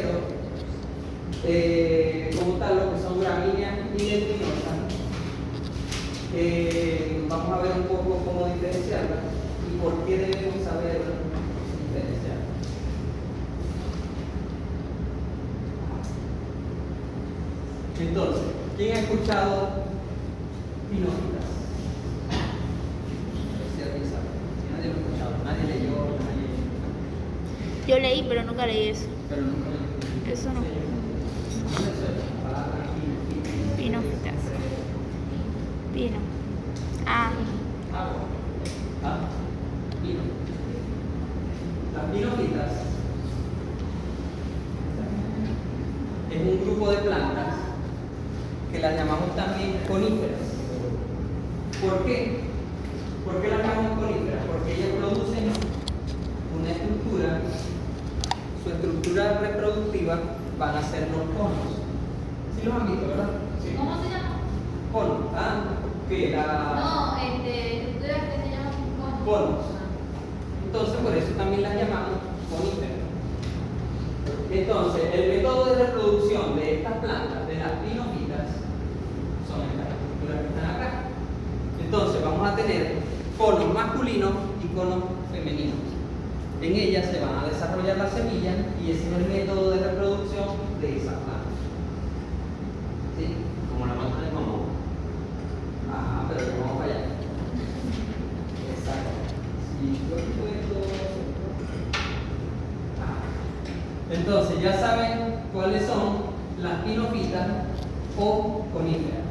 pero como tal lo que son gramíneas y leguminosas, vamos a ver un poco cómo diferenciarlas y por qué debemos saber diferenciarlas. Entonces, ¿quién ha escuchado pinófitas? Si alguien sabe. Si nadie lo ha escuchado, nadie leyó, nadie. Yo leí, pero nunca leí eso. Pero nunca leyó. Eso no. Pinófitas. Pino. Ah. Pino. Las pinófitas es un grupo de plantas que las llamamos también coníferas. ¿Por qué? ¿Por qué las llamamos coníferas? Porque ellas producen una estructura, su estructura reproductiva van a ser los conos. ¿Sí los han visto, verdad? Sí. ¿Cómo se llama? Conos. ¿Qué? No, estructuras que se llaman conos. Conos. Entonces, por eso también las llamamos coníferas. Entonces, el método de reproducción de estas plantas, de las pinófitas, son estas estructuras que están acá. Entonces, vamos a tener conos masculinos y conos femeninos. En ellas se van a desarrollar las semillas y ese es el método de reproducción de esas plantas. ¿Sí? Como la planta de mamón. Ajá, pero ya vamos para allá. Exacto. Si yo quito esto. Ajá. Entonces, ya saben cuáles son las pinófitas o coníferas.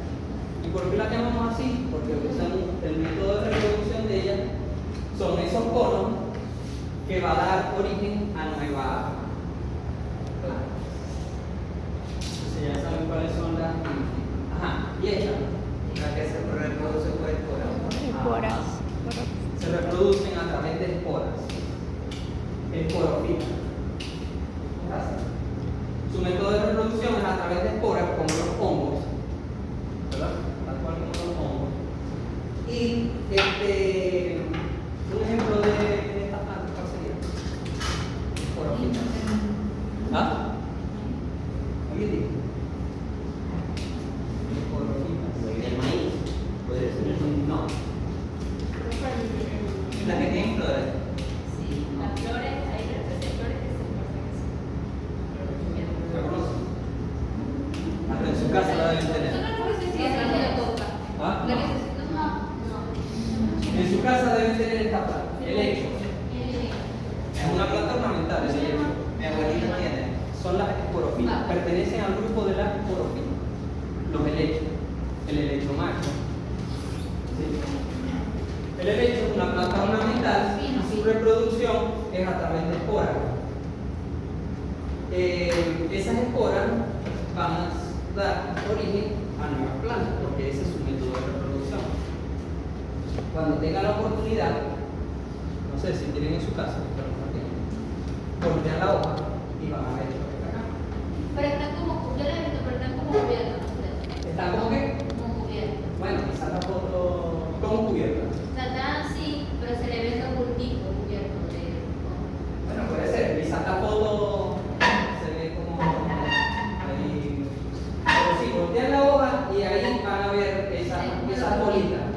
¿Y por qué las llamamos así? Porque usan el método de reproducción de ellas, son esos conos que va a dar origen a nuevas plantas. Entonces ya saben cuáles son las pinófitas. Ajá, y esta, la que se reproduce por esporas. Esporas. Se reproducen a través de esporas. Esporofitas. Su método de reproducción es a través de esporas, como los hongos, ¿verdad? Tal cual como los hongos. Y un ejemplo de esta planta, ¿cuál sería? Esporofitas. ¿Ah? ¿Alguien dice? Esporofitas. El maíz. Puede ser. No. Las que tienen flores. Sí, las flores, hay flores que se ¿La conocen? Hasta en su casa la deben tener. ¿Ah? No. En su casa deben tener esta planta, el helecho. Es una planta ornamental, el helecho. Mi abuelita tiene. Son las esporofitas. Pertenecen al grupo de las esporofitas. Los helechos. El helecho macho. ¿Sí? El helecho es una planta ornamental y su reproducción es a través de esporas. Esas esporas van a dar origen a nuevas plantas, porque ese es su método de reproducción. Cuando tengan la oportunidad, no sé si tienen en su casa, pero no tienen, voltean la hoja y van a ver lo que está acá. Pero están como, yo la he visto, pero están como cubiertas. ¿Están como qué? Como cubiertas. Bueno, quizás la foto como cubierta. O sea, están así, pero se le ve el bultito cubierto de. Bueno, puede ser, quizás la foto se ve como ahí. Pero sí, voltean la hoja y ahí van a ver esas bolitas.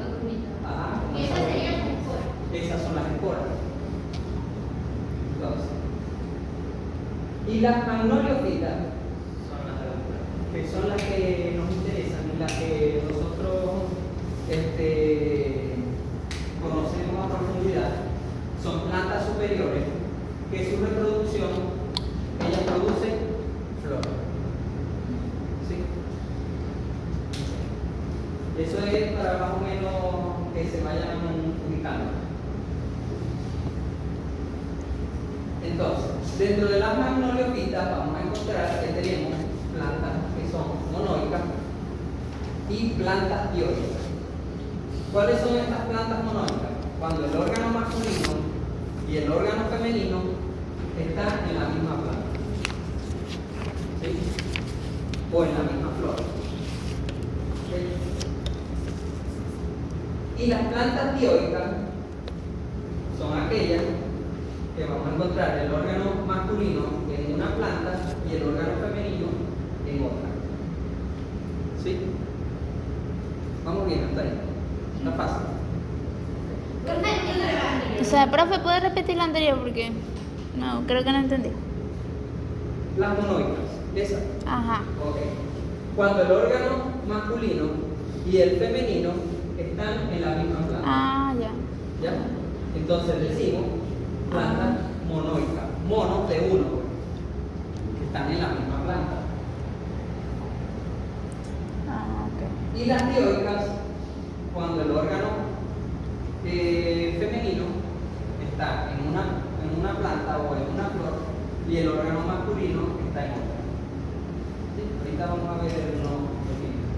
Ajá, como Y esas esas serían bolitas. las esporas. Esas son las esporas. Entonces, y las magnoliofitas que son las que nos interesan y las que nosotros conocemos a profundidad, son plantas superiores que su reproducción, ellas producen flores. ¿Sí? Eso es para más o menos que se vayan ubicando. Entonces, dentro de las magnoliofitas vamos a encontrar que tenemos plantas que son monoicas y plantas dioicas. ¿Cuáles son estas plantas monoicas? Cuando el órgano masculino y el órgano femenino están en la misma planta. ¿Sí? O en la misma flor. ¿Sí? Y las plantas dioicas son aquellas que vamos a encontrar el órgano masculino en una planta y el órgano femenino en otra. ¿Sí? Vamos bien hasta ahí. Está fácil. O sea, profe, ¿puede repetir lo anterior? Porque no, creo que no entendí. Las monoicas, esa. Ajá. Ok. Cuando el órgano masculino y el femenino están en la misma planta. Ah, ya. ¿Ya? Entonces decimos planta monoica. Mono de uno, que están en la misma planta. Ah, ok. Y las dioicas, cuando el órgano femenino está en una planta o en una flor y el órgano masculino está en otra. ¿Sí? Ahorita vamos a ver unos ejemplos.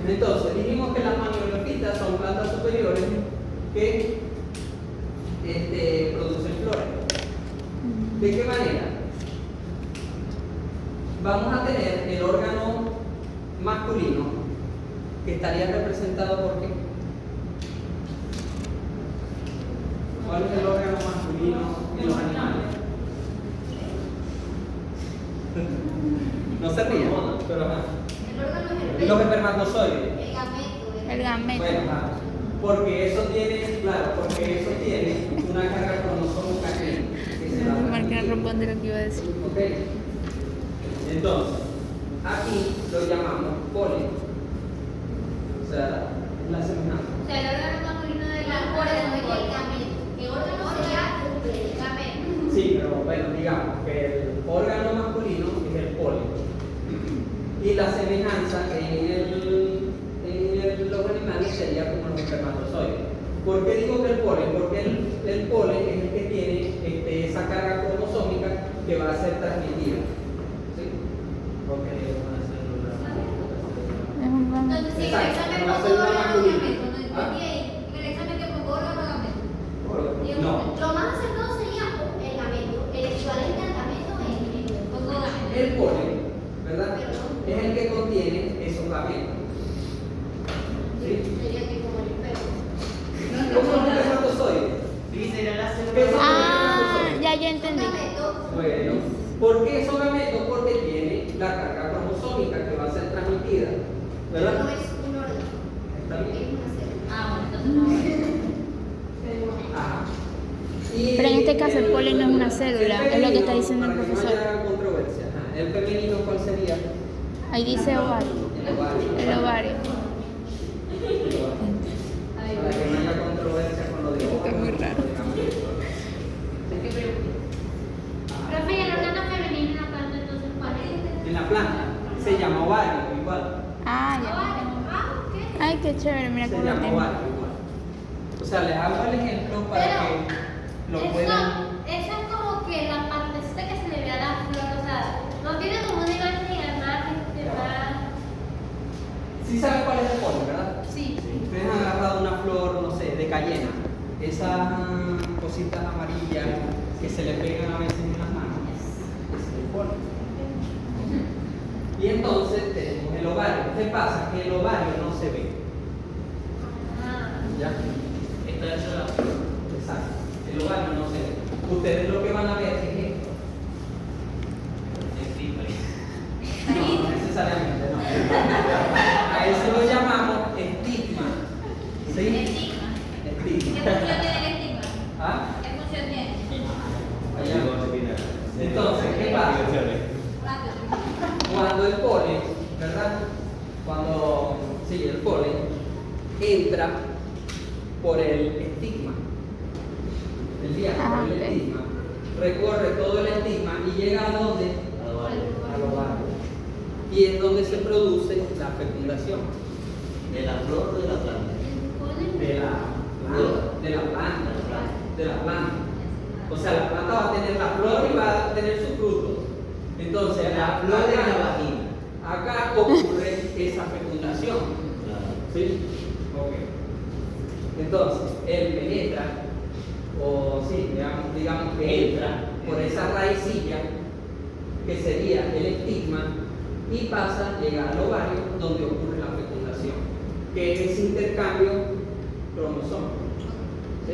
Entonces, dijimos que las maniofitas son plantas superiores que producen flores. ¿De qué manera? Vamos a tener el órgano masculino que estaría representado por qué. ¿Cuál es el órgano masculino en los animales? No se ríen, pero ajá. El órgano es Los espermatozoides. el gameto. El gameto. Bueno, ajá. Porque eso tiene, claro, porque eso tiene una carga cromosómica que se va a Marca no transmitir. responde lo que iba a decir. Ok. Entonces, aquí lo llamamos polen. O sea, la semejanza. O sea, el órgano masculino de la flores es el gameto. ¿Qué órgano sería el gameto? Sí, pero bueno, digamos que el órgano masculino es el polen. Y la semejanza en los animales sería como los espermatozoides. ¿Por qué digo que el polen? Porque el polen es el que tiene esa carga cromosómica que va a ser transmitida. ¿Sí? Ok. Es un gameto. Entonces, si en el Exacto, examen como la pongo célula órgano masculina. gameto, no entendí ¿Ah? ahí. En el examen que pongo órgano gameto. No. Lo más acertado sería el gameto. El equivalente al gameto es pongo gameto. El polen, ¿verdad? Es el que contiene esos gametos. ¿Sí? Sería que como el perro. ¿Cómo es un espermatozoide? Sí, será la ¿Qué son los Ah, espermatozoides? ya entendí. Bueno, ¿por qué esos gametos? Porque tiene la carga cromosómica que va a ser transmitida, No ¿verdad? es un órgano. ¿Está Es bien? una célula. Ah, bueno, entonces no. Ajá. Y Pero en este caso el polen no es una célula, es lo que está diciendo el para que no profesor. haya controversia. Ajá. El femenino, ¿cuál sería? Ahí dice ovario. El ovario. El ovario. Para que no haya controversia con lo de Está muy raro. Profe, ¿y el órgano femenino en la planta entonces cuál es? En la planta se llama ovario, igual. Ah, ya. Ah, ok. Ay, qué chévere, mira Se cómo lo llama tengo. ovario, igual. O sea, les hago el ejemplo para Pero que lo eso, puedan. eso es como que la partecita que se le ve a la flor, o sea, no tiene como una imagen y además Sí saben cuál es el polen, ¿verdad? Sí. Ustedes han agarrado una flor, no sé, de cayena. Esas cositas amarillas que se le pegan a veces en las manos. Ese es el polen. Y entonces tenemos el ovario. ¿Qué pasa? Que el ovario no se ve. Ah. ¿Ya? Esta es la flor. Exacto. El ovario no se ve. Ustedes lo que van a ver es esto. No, no necesariamente, no. A eso lo llamamos estigma. ¿Sí? Estigma. ¿Qué Estigma. función tiene el estigma? ¿Ah? ¿Qué función tiene? Allá. Entonces, ¿qué pasa? Cuando el polen, ¿verdad? Cuando, sí, el polen entra por el estigma, el diámetro Ah, del ok. estigma, recorre todo el estigma y llega a donde? Al ovario. Y es donde se produce la fecundación ¿De la flor o de la planta? de la planta. De la planta. O sea, la planta va a tener la flor y va a tener su fruto. Entonces, La flor de la vagina. acá ocurre esa fecundación. ¿Sí? Ok. Entonces, él penetra, o sí, digamos que entra por esa raicilla, que sería el estigma, y pasa, llega al ovario, donde ocurre la fecundación, que es ese intercambio cromosómico. ¿Sí?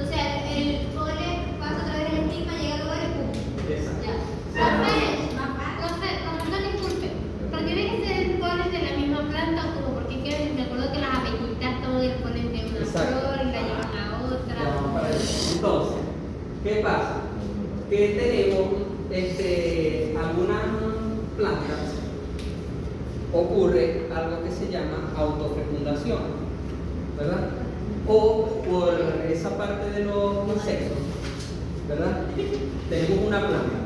O sea, el polen pasa a través del estigma, llega al lugar y pum. Exacto. ¿Qué pasa? Que tenemos algunas plantas, ocurre algo que se llama autofecundación, ¿verdad? O por esa parte de los insectos, ¿verdad? Tenemos una planta,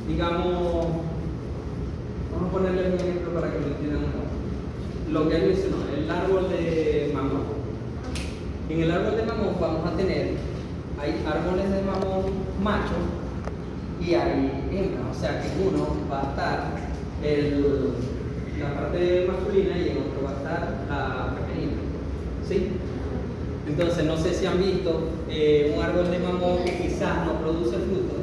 digamos, vamos a ponerle un ejemplo para que lo entiendan mejor. Lo que él mencionó, el árbol de mamón. En el árbol de mamón vamos a tener, hay árboles de mamón macho y hay hembras, o sea que en uno va a estar la parte masculina y en otro va a estar la femenina. ¿Sí? Entonces no sé si han visto un árbol de mamón que quizás no produce frutos,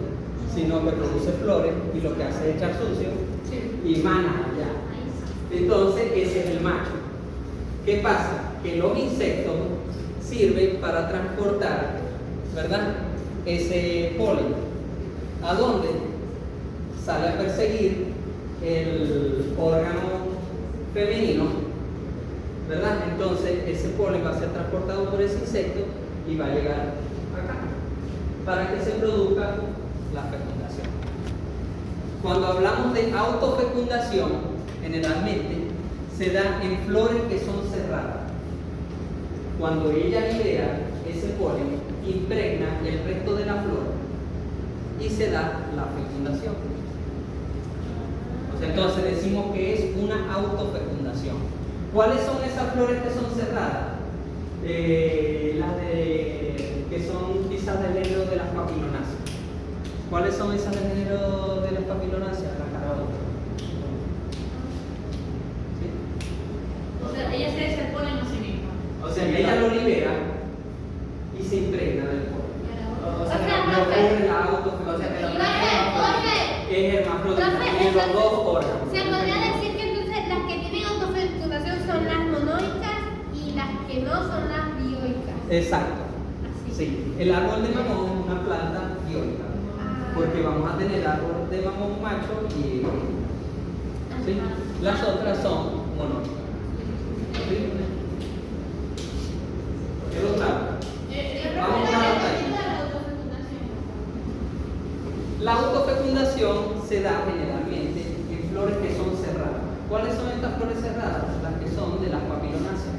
sino que produce flores y lo que hace es echar sucio y mana allá. Entonces ese es el macho. ¿Qué pasa? Que los insectos sirven para transportar, ¿verdad? Ese polen. ¿A dónde? Sale a perseguir el órgano femenino, ¿verdad? Entonces ese polen va a ser transportado por ese insecto y va a llegar acá para que se produzca la fecundación. Cuando hablamos de autofecundación, generalmente se da en flores que son cerradas. Cuando ella libera ese polen, impregna el resto de la flor y se da la fecundación. Entonces decimos que es una autofecundación. ¿Cuáles son esas flores que son cerradas? Que son quizás del género de las papilonáceas. ¿Cuáles son esas del género de las papilonáceas? Las caraotas. ¿Sí? O sea, ella se echa el polen a sí misma. O sea, ella lo libera y se impregna del polen. O sea, No ocurre la autofecundación. Es hermafrodita, tiene los dos órganos. se podría decir que entonces las que tienen autofecundación son las monoicas y las que no son las dioicas. Exacto. Así. Sí, el árbol de mamón es una planta dioica, porque vamos a tener árbol de mamón macho y hembra. ¿Sí? Las otras son monóicas. ¿Sí? ¿Quedó claro? Vamos a una batalla. La autofecundación se da generalmente en flores que son cerradas. ¿Cuáles son estas flores cerradas? Las que son de las papilonáceas.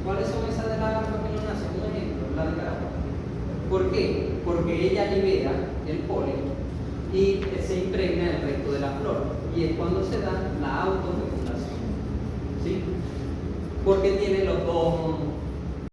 ¿Cuáles son esas de las papilonáceas? Un ejemplo, la de caraota. ¿Por qué? Porque ella libera el polen y se impregna el resto de la flor. Y es cuando se da la autofecundación. ¿Sí? Porque tiene los dos